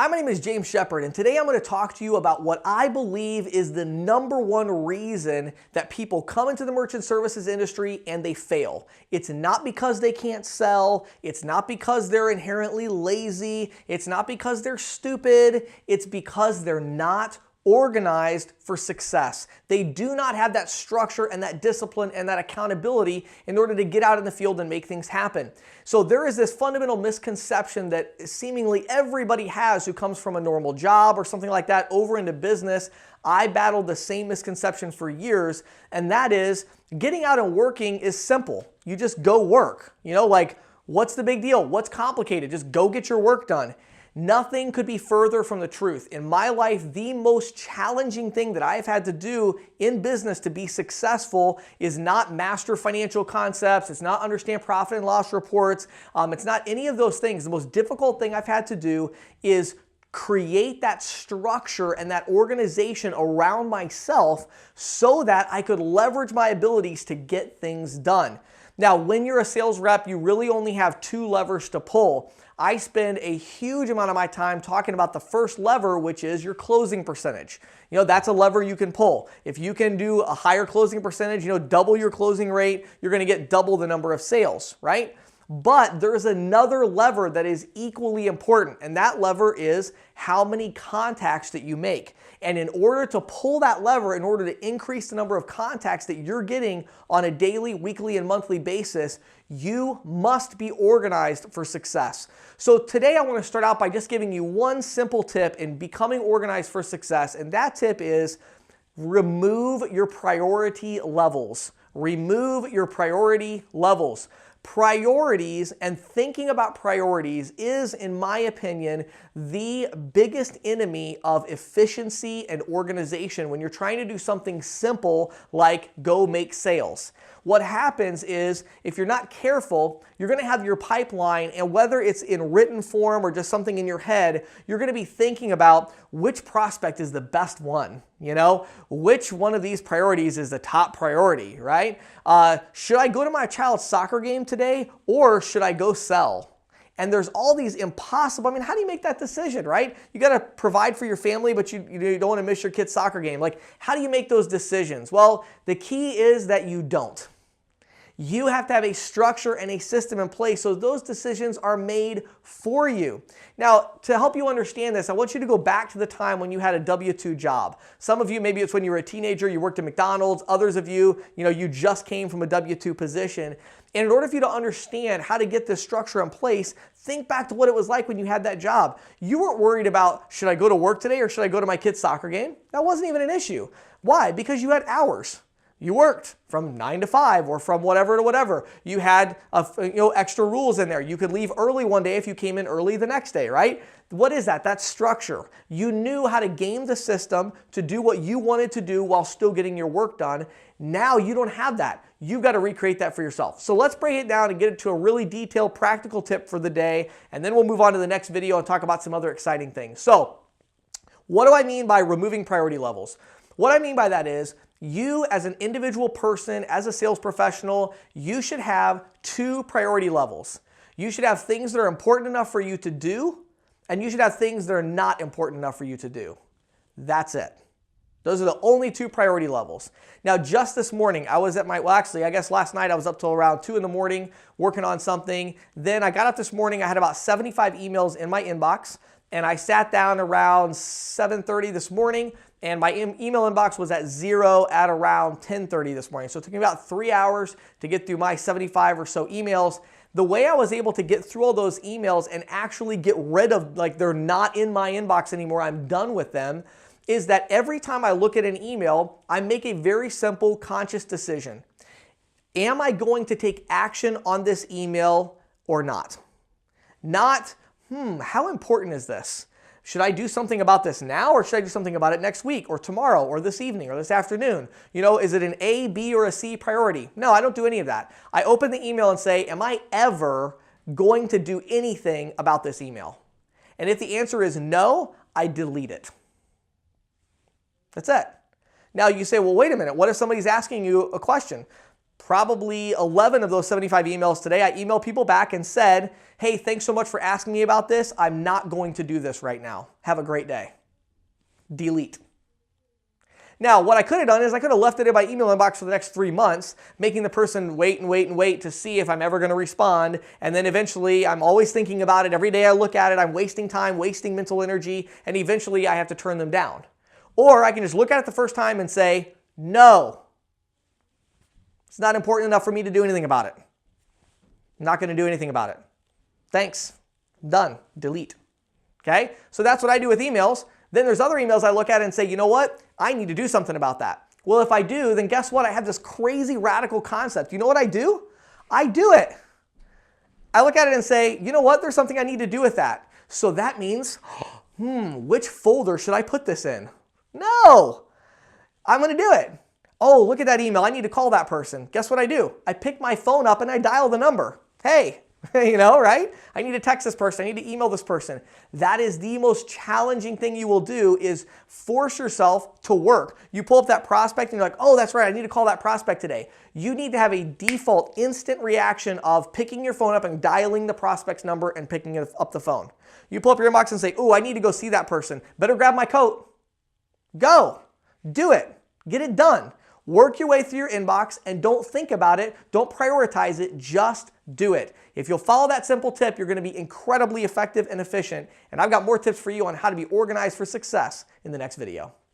Hi, my name is James Shepard, and today I'm going to talk to you about what I believe is the #1 reason that people come into the merchant services industry and they fail. It's not because they can't sell. It's not because they're inherently lazy. It's not because they're stupid. It's because they're not organized for success. They do not have that structure and that discipline and that accountability in order to get out in the field and make things happen. So there is this fundamental misconception that seemingly everybody has who comes from a normal job or something like that over into business. I battled the same misconception for years, and that is getting out and working is simple. You just go work. Like, what's the big deal? What's complicated? Just go get your work done. Nothing could be further from the truth. In my life, the most challenging thing that I've had to do in business to be successful is not master financial concepts. It's not understand profit and loss reports. It's not any of those things. The most difficult thing I've had to do is create that structure and that organization around myself so that I could leverage my abilities to get things done. Now, when you're a sales rep, you really only have 2 levers to pull. I spend a huge amount of my time talking about the first lever, which is your closing percentage. That's a lever you can pull. If you can do a higher closing percentage, double your closing rate, you're going to get double the number of sales, right? But there's another lever that is equally important, and that lever is how many contacts that you make. And in order to pull that lever, in order to increase the number of contacts that you're getting on a daily, weekly, and monthly basis, you must be organized for success. So today I want to start out by just giving you one simple tip in becoming organized for success, and that tip is remove your priority levels. Remove your priority levels. Priorities and thinking about priorities is, in my opinion, the biggest enemy of efficiency and organization when you're trying to do something simple like go make sales. What happens is, if you're not careful, you're going to have your pipeline, and whether it's in written form or just something in your head, you're going to be thinking about which prospect is the best one. Which one of these priorities is the top priority, right? Should I go to my child's soccer game today, or should I go sell? And there's all these impossible, how do you make that decision, right? You got to provide for your family, but you don't want to miss your kid's soccer game. Like, how do you make those decisions? Well, the key is that you don't. You have to have a structure and a system in place so those decisions are made for you. Now, to help you understand this, I want you to go back to the time when you had a W-2 job. Some of you, maybe it's when you were a teenager, you worked at McDonald's. Others of you, you just came from a W-2 position. And in order for you to understand how to get this structure in place, think back to what it was like when you had that job. You weren't worried about, should I go to work today or should I go to my kid's soccer game? That wasn't even an issue. Why? Because you had hours. You worked from 9 to 5 or from whatever to whatever. You had extra rules in there. You could leave early one day if you came in early the next day, right? What is that? That's structure. You knew how to game the system to do what you wanted to do while still getting your work done. Now you don't have that. You've got to recreate that for yourself. So let's break it down and get it to a really detailed, practical tip for the day, and then we'll move on to the next video and talk about some other exciting things. So, what do I mean by removing priority levels? What I mean by that is, you as an individual person, as a sales professional, you should have 2 priority levels. You should have things that are important enough for you to do, and you should have things that are not important enough for you to do. That's it. Those are the only 2 priority levels. Now, just this morning, I was at I guess last night I was up till around 2 in the morning working on something. Then I got up this morning, I had about 75 emails in my inbox, and I sat down around 7:30 this morning, and my email inbox was at 0 at around 10:30 this morning. So it took me about 3 hours to get through my 75 or so emails. The way I was able to get through all those emails and actually get rid of, they're not in my inbox anymore, I'm done with them, is that every time I look at an email, I make a very simple, conscious decision. Am I going to take action on this email or not? Not, how important is this? Should I do something about this now, or should I do something about it next week or tomorrow or this evening or this afternoon? Is it an A, B, or a C priority? No, I don't do any of that. I open the email and say, am I ever going to do anything about this email? And if the answer is no, I delete it. That's it. Now you say, well, wait a minute. What if somebody's asking you a question? Probably 11 of those 75 emails today, I emailed people back and said, hey, thanks so much for asking me about this. I'm not going to do this right now. Have a great day. Delete. Now, what I could have done is I could have left it in my email inbox for the next 3 months, making the person wait and wait and wait to see if I'm ever going to respond. And then eventually, I'm always thinking about it. Every day I look at it, I'm wasting time, wasting mental energy, and eventually I have to turn them down. Or I can just look at it the first time and say, no, it's not important enough for me to do anything about it. I'm not going to do anything about it. Thanks. Done. Delete. Okay? So that's what I do with emails. Then there's other emails I look at and say, you know what? I need to do something about that. Well, if I do, then guess what? I have this crazy radical concept. You know what I do? I do it. I look at it and say, you know what? There's something I need to do with that. So that means, which folder should I put this in? No, I'm going to do it. Oh, look at that email. I need to call that person. Guess what I do? I pick my phone up and I dial the number. Hey, you know, right? I need to text this person. I need to email this person. That is the most challenging thing you will do, is force yourself to work. You pull up that prospect and you're like, oh, that's right. I need to call that prospect today. You need to have a default instant reaction of picking your phone up and dialing the prospect's number and picking up the phone. You pull up your inbox and say, oh, I need to go see that person. Better grab my coat. Go. Do it. Get it done. Work your way through your inbox and don't think about it. Don't prioritize it. Just do it. If you'll follow that simple tip, you're going to be incredibly effective and efficient. And I've got more tips for you on how to be organized for success in the next video.